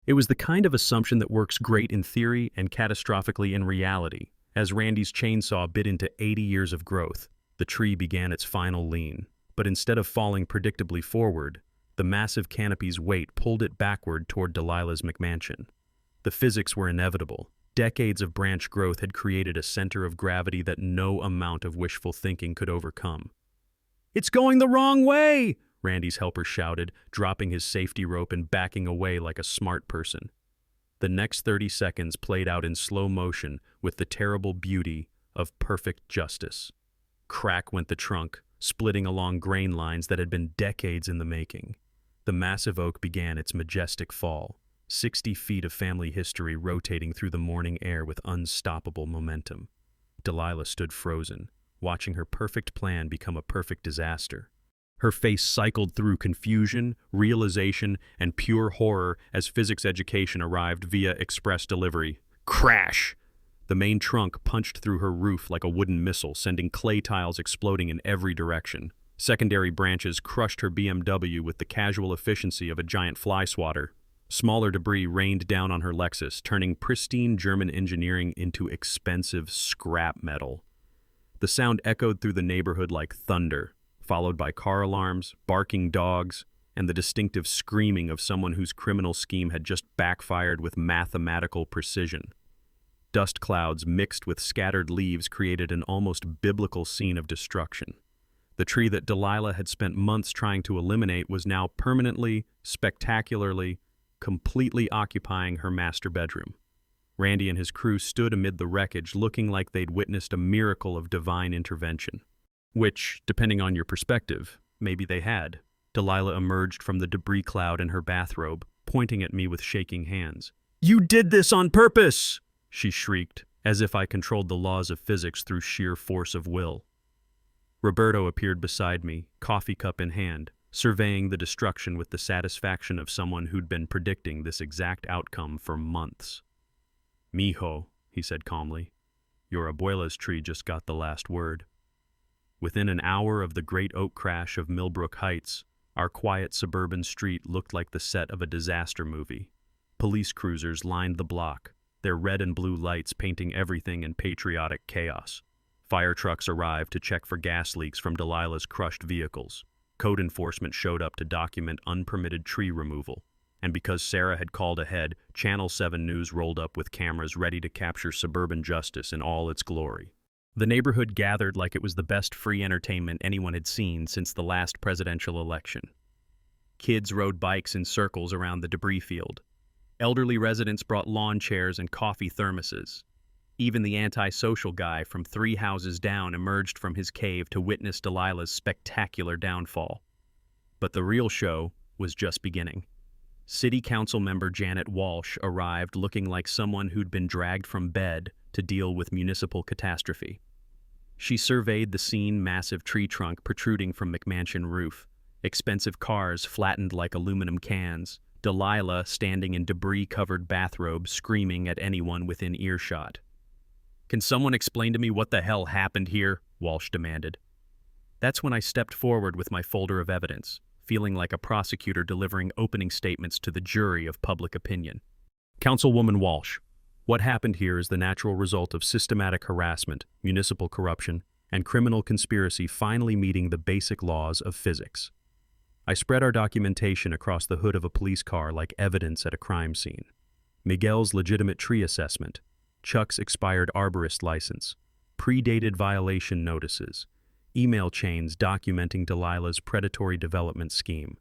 It was the kind of assumption that works great in theory and catastrophically in reality. As Randy's chainsaw bit into 80 years of growth, the tree began its final lean. But instead of falling predictably forward, the massive canopy's weight pulled it backward toward Delilah's McMansion. The physics were inevitable. Decades of branch growth had created a center of gravity that no amount of wishful thinking could overcome. "It's going the wrong way!" Randy's helper shouted, dropping his safety rope and backing away like a smart person. The next 30 seconds played out in slow motion with the terrible beauty of perfect justice. Crack went the trunk, splitting along grain lines that had been decades in the making. The massive oak began its majestic fall, 60 feet of family history rotating through the morning air with unstoppable momentum. Delilah stood frozen, watching her perfect plan become a perfect disaster. Her face cycled through confusion, realization, and pure horror as physics education arrived via express delivery. Crash! The main trunk punched through her roof like a wooden missile, sending clay tiles exploding in every direction. Secondary branches crushed her BMW with the casual efficiency of a giant fly swatter. Smaller debris rained down on her Lexus, turning pristine German engineering into expensive scrap metal. The sound echoed through the neighborhood like thunder, followed by car alarms, barking dogs, and the distinctive screaming of someone whose criminal scheme had just backfired with mathematical precision. Dust clouds mixed with scattered leaves created an almost biblical scene of destruction. The tree that Delilah had spent months trying to eliminate was now permanently, spectacularly, completely occupying her master bedroom. Randy and his crew stood amid the wreckage looking like they'd witnessed a miracle of divine intervention. Which, depending on your perspective, maybe they had. Delilah emerged from the debris cloud in her bathrobe, pointing at me with shaking hands. "You did this on purpose!" she shrieked, as if I controlled the laws of physics through sheer force of will. Roberto appeared beside me, coffee cup in hand, surveying the destruction with the satisfaction of someone who'd been predicting this exact outcome for months. "Mijo," he said calmly, "your abuela's tree just got the last word." Within an hour of the great oak crash of Millbrook Heights, our quiet suburban street looked like the set of a disaster movie. Police cruisers lined the block, their red and blue lights painting everything in patriotic chaos. Fire trucks arrived to check for gas leaks from Delilah's crushed vehicles. Code enforcement showed up to document unpermitted tree removal. And because Sarah had called ahead, Channel 7 News rolled up with cameras ready to capture suburban justice in all its glory. The neighborhood gathered like it was the best free entertainment anyone had seen since the last presidential election. Kids rode bikes in circles around the debris field. Elderly residents brought lawn chairs and coffee thermoses. Even the antisocial guy from 3 houses down emerged from his cave to witness Delilah's spectacular downfall. But the real show was just beginning. City Council member Janet Walsh arrived looking like someone who'd been dragged from bed to deal with municipal catastrophe. She surveyed the scene, massive tree trunk protruding from McMansion roof, expensive cars flattened like aluminum cans, Delilah standing in debris-covered bathrobe screaming at anyone within earshot. "Can someone explain to me what the hell happened here?" Walsh demanded. That's when I stepped forward with my folder of evidence, feeling like a prosecutor delivering opening statements to the jury of public opinion. "Councilwoman Walsh, what happened here is the natural result of systematic harassment, municipal corruption, and criminal conspiracy finally meeting the basic laws of physics. I spread our documentation across the hood of a police car like evidence at a crime scene. Miguel's legitimate tree assessment, Chuck's expired arborist license, predated violation notices, email chains documenting Delilah's predatory development scheme.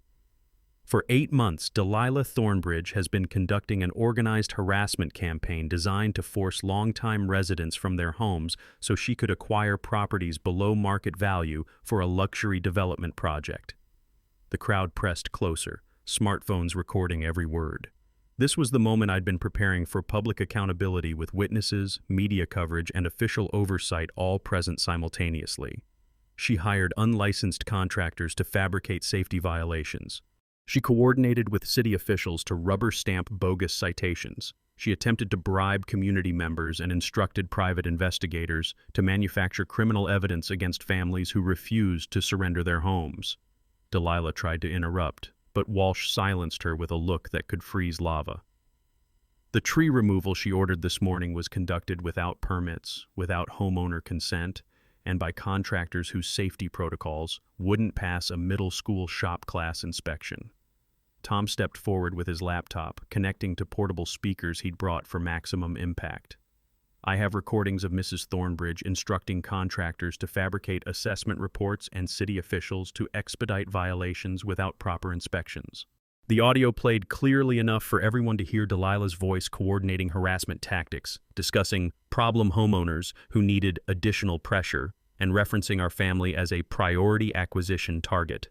For 8 months, Delilah Thornbridge has been conducting an organized harassment campaign designed to force longtime residents from their homes so she could acquire properties below market value for a luxury development project. The crowd pressed closer, smartphones recording every word. This was the moment I'd been preparing for: public accountability with witnesses, media coverage, and official oversight all present simultaneously. She hired unlicensed contractors to fabricate safety violations. She coordinated with city officials to rubber-stamp bogus citations. She attempted to bribe community members and instructed private investigators to manufacture criminal evidence against families who refused to surrender their homes. Delilah tried to interrupt, but Walsh silenced her with a look that could freeze lava. The tree removal she ordered this morning was conducted without permits, without homeowner consent, and by contractors whose safety protocols wouldn't pass a middle school shop class inspection. Tom stepped forward with his laptop, connecting to portable speakers he'd brought for maximum impact. I have recordings of Mrs. Thornbridge instructing contractors to fabricate assessment reports and city officials to expedite violations without proper inspections. The audio played clearly enough for everyone to hear Delilah's voice coordinating harassment tactics, discussing problem homeowners who needed additional pressure, and referencing our family as a priority acquisition target.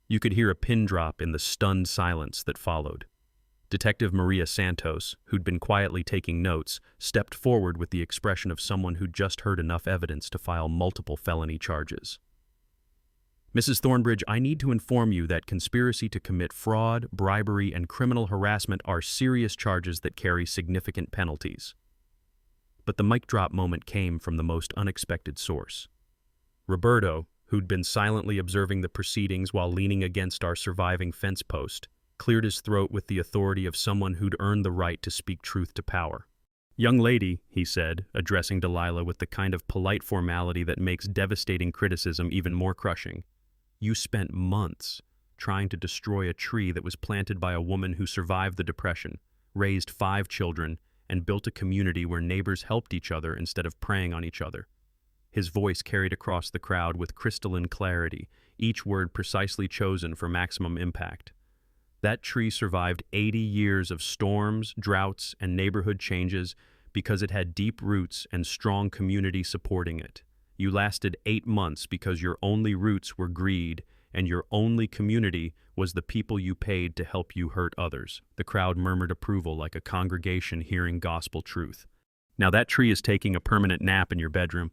You could hear a pin drop in the stunned silence that followed. Detective Maria Santos, who'd been quietly taking notes, stepped forward with the expression of someone who'd just heard enough evidence to file multiple felony charges. Mrs. Thornbridge, I need to inform you that conspiracy to commit fraud, bribery, and criminal harassment are serious charges that carry significant penalties. But the mic drop moment came from the most unexpected source. Roberto, who'd been silently observing the proceedings while leaning against our surviving fence post, cleared his throat with the authority of someone who'd earned the right to speak truth to power. "Young lady," he said, addressing Delilah with the kind of polite formality that makes devastating criticism even more crushing, "you spent months trying to destroy a tree that was planted by a woman who survived the Depression, raised 5 children, and built a community where neighbors helped each other instead of preying on each other." His voice carried across the crowd with crystalline clarity, each word precisely chosen for maximum impact. That tree survived 80 years of storms, droughts, and neighborhood changes because it had deep roots and strong community supporting it. You lasted 8 months because your only roots were greed, and your only community was the people you paid to help you hurt others. The crowd murmured approval like a congregation hearing gospel truth. Now that tree is taking a permanent nap in your bedroom,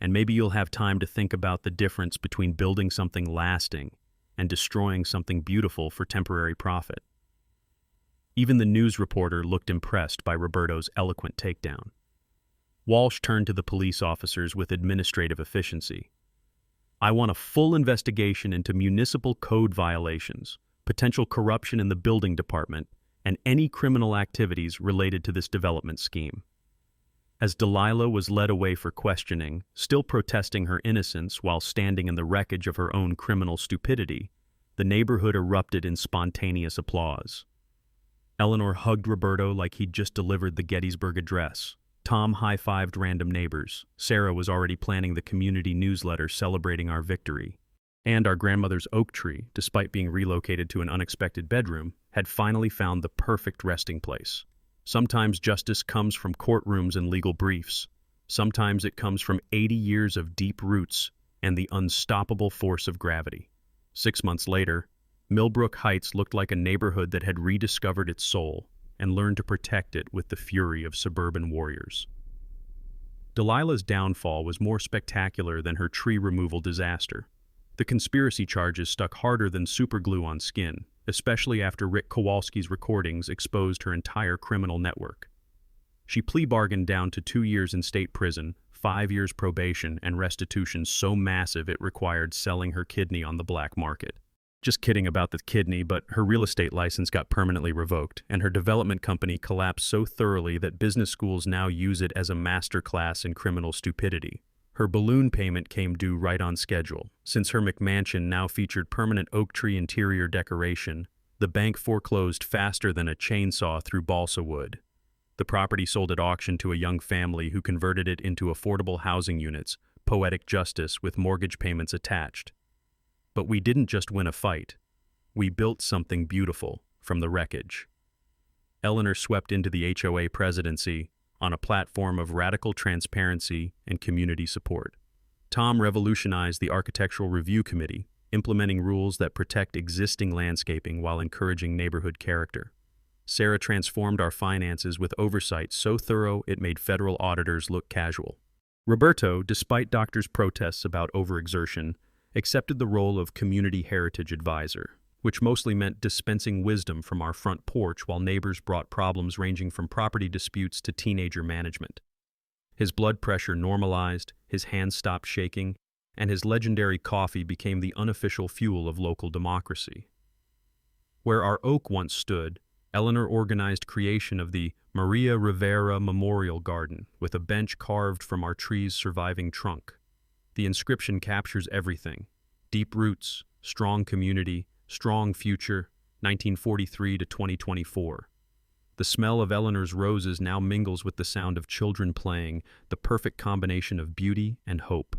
and maybe you'll have time to think about the difference between building something lasting and destroying something beautiful for temporary profit. Even the news reporter looked impressed by Roberto's eloquent takedown. Walsh turned to the police officers with administrative efficiency. "I want a full investigation into municipal code violations, potential corruption in the building department, and any criminal activities related to this development scheme." As Delilah was led away for questioning, still protesting her innocence while standing in the wreckage of her own criminal stupidity, the neighborhood erupted in spontaneous applause. Eleanor hugged Roberto like he'd just delivered the Gettysburg Address. Tom high-fived random neighbors. Sarah was already planning the community newsletter celebrating our victory. And our grandmother's oak tree, despite being relocated to an unexpected bedroom, had finally found the perfect resting place. Sometimes justice comes from courtrooms and legal briefs. Sometimes it comes from 80 years of deep roots and the unstoppable force of gravity. 6 months later, Millbrook Heights looked like a neighborhood that had rediscovered its soul and learned to protect it with the fury of suburban warriors. Delilah's downfall was more spectacular than her tree removal disaster. The conspiracy charges stuck harder than superglue on skin, especially after Rick Kowalski's recordings exposed her entire criminal network. She plea bargained down to 2 years in state prison, 5 years probation, and restitution so massive it required selling her kidney on the black market. Just kidding about the kidney, but her real estate license got permanently revoked, and her development company collapsed so thoroughly that business schools now use it as a master class in criminal stupidity. Her balloon payment came due right on schedule. Since her McMansion now featured permanent oak tree interior decoration, the bank foreclosed faster than a chainsaw through balsa wood. The property sold at auction to a young family who converted it into affordable housing units, poetic justice with mortgage payments attached. But we didn't just win a fight. We built something beautiful from the wreckage. Eleanor swept into the HOA presidency on a platform of radical transparency and community support. Tom revolutionized the Architectural Review Committee, implementing rules that protect existing landscaping while encouraging neighborhood character. Sarah transformed our finances with oversight so thorough it made federal auditors look casual. Roberto, despite doctors' protests about overexertion, accepted the role of community heritage advisor, which mostly meant dispensing wisdom from our front porch while neighbors brought problems ranging from property disputes to teenager management. His blood pressure normalized, his hands stopped shaking, and his legendary coffee became the unofficial fuel of local democracy. Where our oak once stood, Eleanor organized creation of the Maria Rivera Memorial Garden with a bench carved from our tree's surviving trunk. The inscription captures everything: deep roots, strong community, strong future, 1943 to 2024. The smell of Eleanor's roses now mingles with the sound of children playing, the perfect combination of beauty and hope.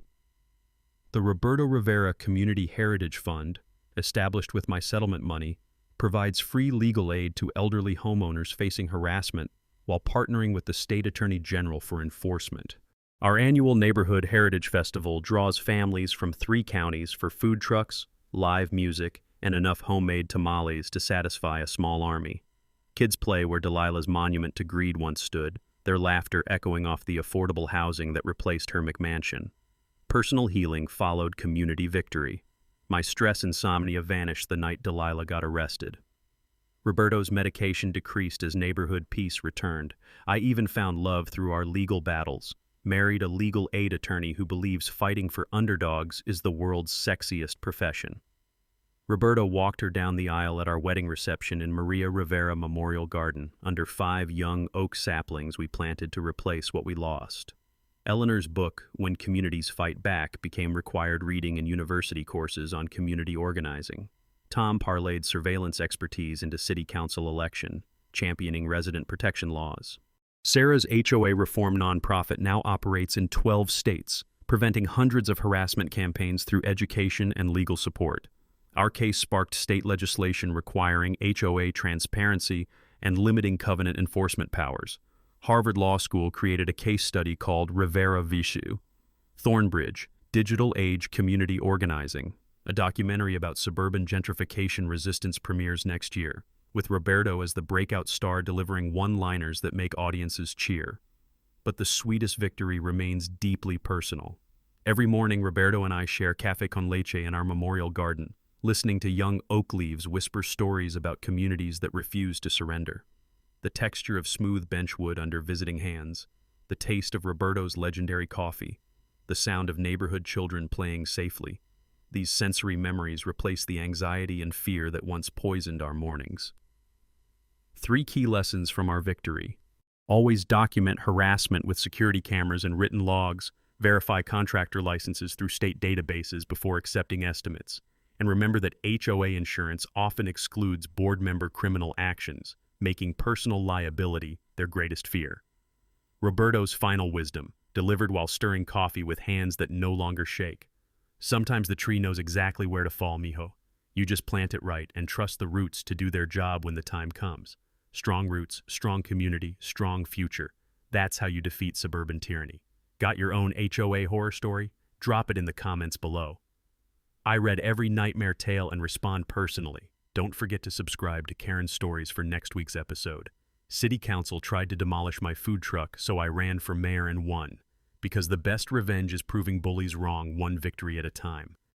The Roberto Rivera Community Heritage Fund, established with my settlement money, provides free legal aid to elderly homeowners facing harassment while partnering with the State Attorney General for enforcement. Our annual Neighborhood Heritage Festival draws families from 3 counties for food trucks, live music, and enough homemade tamales to satisfy a small army. Kids play where Delilah's monument to greed once stood, their laughter echoing off the affordable housing that replaced her McMansion. Personal healing followed community victory. My stress insomnia vanished the night Delilah got arrested. Roberto's medication decreased as neighborhood peace returned. I even found love through our legal battles, married a legal aid attorney who believes fighting for underdogs is the world's sexiest profession. Roberto walked her down the aisle at our wedding reception in Maria Rivera Memorial Garden under 5 young oak saplings we planted to replace what we lost. Eleanor's book, When Communities Fight Back, became required reading in university courses on community organizing. Tom parlayed surveillance expertise into city council election, championing resident protection laws. Sarah's HOA reform nonprofit now operates in 12 states, preventing hundreds of harassment campaigns through education and legal support. Our case sparked state legislation requiring HOA transparency and limiting covenant enforcement powers. Harvard Law School created a case study called Rivera Vishu. Thornbridge, Digital Age Community Organizing, a documentary about suburban gentrification resistance premieres next year, with Roberto as the breakout star delivering one-liners that make audiences cheer. But the sweetest victory remains deeply personal. Every morning, Roberto and I share café con leche in our memorial garden, listening to young oak leaves whisper stories about communities that refuse to surrender. The texture of smooth benchwood under visiting hands, the taste of Roberto's legendary coffee, the sound of neighborhood children playing safely. These sensory memories replace the anxiety and fear that once poisoned our mornings. 3 key lessons from our victory. Always document harassment with security cameras and written logs. Verify contractor licenses through state databases before accepting estimates. And remember that HOA insurance often excludes board member criminal actions, making personal liability their greatest fear. Roberto's final wisdom, delivered while stirring coffee with hands that no longer shake. Sometimes the tree knows exactly where to fall, mijo. You just plant it right and trust the roots to do their job when the time comes. Strong roots, strong community, strong future. That's how you defeat suburban tyranny. Got your own HOA horror story? Drop it in the comments below. I read every nightmare tale and respond personally. Don't forget to subscribe to Karen's Stories for next week's episode. City Council tried to demolish my food truck, so I ran for mayor and won. Because the best revenge is proving bullies wrong, one victory at a time.